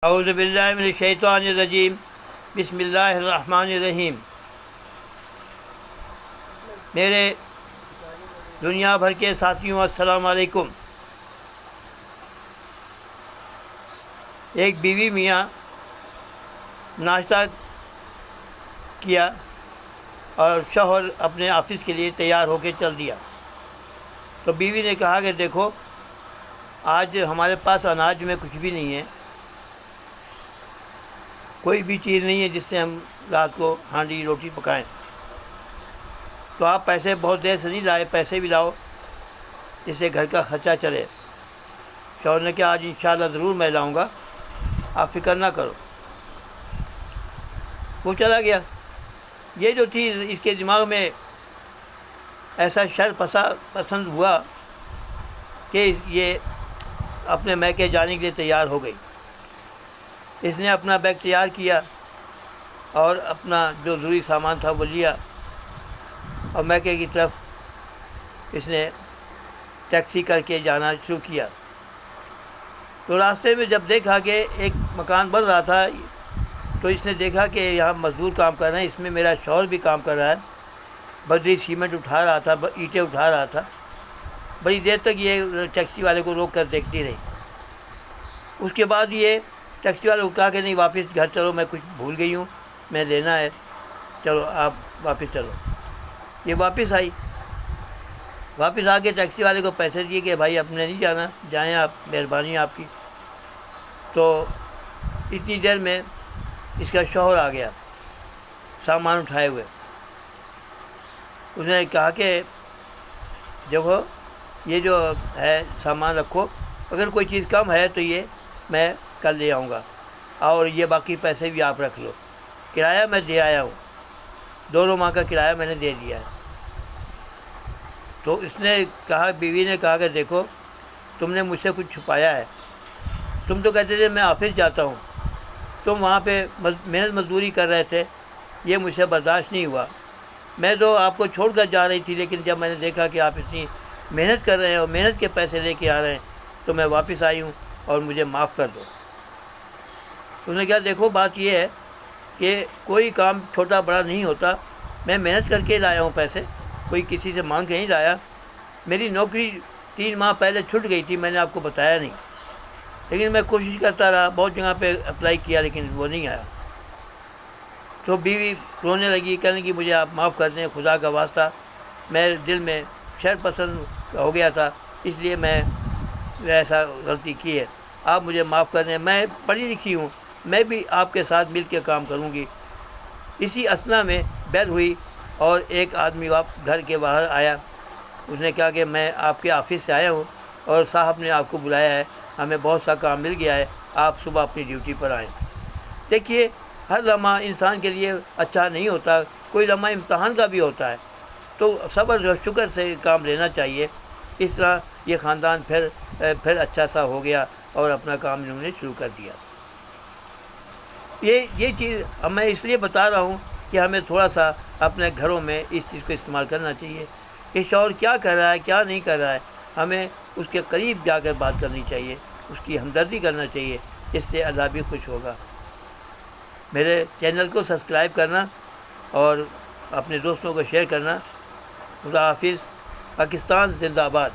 اعوذ باللہ من الشیطان الرجیم، بسم اللہ الرحمن الرحیم۔ میرے دنیا بھر کے ساتھیوں، السلام علیکم۔ ایک بیوی میاں ناشتہ کیا اور شوہر اپنے آفس کے لیے تیار ہو کے چل دیا، تو بیوی نے کہا کہ دیکھو آج ہمارے پاس اناج میں کچھ بھی نہیں ہے، کوئی بھی چیز نہیں ہے جس سے ہم رات کو ہانڈی روٹی پکائیں، تو آپ پیسے بہت دیر سے نہیں لائے، پیسے بھی لاؤ جس سے گھر کا خرچہ چلے۔ شوہر نے کہا آج انشاءاللہ ضرور میں لاؤں گا، آپ فکر نہ کرو۔ وہ چلا گیا۔ یہ جو تھی اس کے دماغ میں ایسا شر پسند ہوا کہ یہ اپنے میکے جانے کے لیے تیار ہو گئی۔ اس نے اپنا بیگ تیار کیا اور اپنا جو ضروری سامان تھا وہ لیا اور میکے کی طرف اس نے ٹیکسی کر کے جانا شروع کیا۔ تو راستے میں جب دیکھا کہ ایک مکان بن رہا تھا، تو اس نے دیکھا کہ یہاں مزدور کام کر رہے ہیں، اس میں میرا شوہر بھی کام کر رہا ہے، بدری سیمنٹ اٹھا رہا تھا، اینٹیں اٹھا رہا تھا۔ بڑی دیر تک یہ ٹیکسی والے کو روک کر دیکھتی رہی۔ اس کے بعد یہ ٹیکسی والے کو کہا کہ نہیں واپس گھر چلو، میں کچھ بھول گئی ہوں، میں لینا ہے، چلو آپ واپس چلو۔ یہ واپس آئی، واپس آ کے ٹیکسی والے کو پیسے دیے کہ بھائی اپنے نہیں جانا، جائیں آپ، مہربانی آپ کی۔ تو اتنی دیر میں اس کا شوہر آ گیا سامان اٹھائے ہوئے۔ اس نے کہا کہ دیکھو یہ جو ہے سامان رکھو، اگر کوئی چیز کم ہے تو یہ میں کل لے آؤں گا، اور یہ باقی پیسے بھی آپ رکھ لو، کرایہ میں دے آیا ہوں، 2 ماہ کا کرایہ میں نے دے دیا ہے۔ تو اس نے کہا، بیوی نے کہا کہ دیکھو تم نے مجھ سے کچھ چھپایا ہے، تم تو کہتے تھے میں آفس جاتا ہوں، تم وہاں پہ محنت مزدوری کر رہے تھے، یہ مجھ سے برداشت نہیں ہوا۔ میں تو آپ کو چھوڑ کر جا رہی تھی، لیکن جب میں نے دیکھا کہ آپ اتنی محنت کر رہے ہیں اور محنت کے پیسے لے کے آ رہے ہیں، تو میں واپس آئی ہوں اور مجھے معاف کر دو۔ تو نے کہا دیکھو بات یہ ہے کہ کوئی کام چھوٹا بڑا نہیں ہوتا، میں محنت کر کے لایا ہوں پیسے، کوئی کسی سے مانگ کے نہیں لایا۔ میری نوکری 3 ماہ پہلے چھٹ گئی تھی، میں نے آپ کو بتایا نہیں، لیکن میں کوشش کرتا رہا، بہت جگہ پہ اپلائی کیا لیکن وہ نہیں آیا۔ تو بیوی رونے لگی، کہنے کی مجھے آپ معاف کر دیں، خدا کا واسطہ، میرے دل میں شر پسند ہو گیا تھا، اس لیے میں ایسا غلطی کی ہے، آپ مجھے معاف کر دیں، میں پڑھی لکھی ہوں، میں بھی آپ کے ساتھ مل کے کام کروں گی۔ اسی اثنا میں بیل ہوئی اور ایک آدمی گھر کے باہر آیا، اس نے کہا کہ میں آپ کے آفس سے آیا ہوں اور صاحب نے آپ کو بلایا ہے، ہمیں بہت سا کام مل گیا ہے، آپ صبح اپنی ڈیوٹی پر آئیں۔ دیکھیے ہر لمحہ انسان کے لیے اچھا نہیں ہوتا، کوئی لمحہ امتحان کا بھی ہوتا ہے، تو صبر و شکر سے کام لینا چاہیے۔ اس طرح یہ خاندان پھر اچھا سا ہو گیا اور اپنا کام انہوں نے شروع کر دیا۔ یہ چیز میں اس لیے بتا رہا ہوں کہ ہمیں تھوڑا سا اپنے گھروں میں اس چیز کو استعمال کرنا چاہیے کہ شوہر کیا کر رہا ہے کیا نہیں کر رہا ہے، ہمیں اس کے قریب جا کر بات کرنی چاہیے، اس کی ہمدردی کرنا چاہیے، اس سے اللہ بھی خوش ہوگا۔ میرے چینل کو سبسکرائب کرنا اور اپنے دوستوں کو شیئر کرنا۔ خدا حافظ۔ پاکستان زندہ باد۔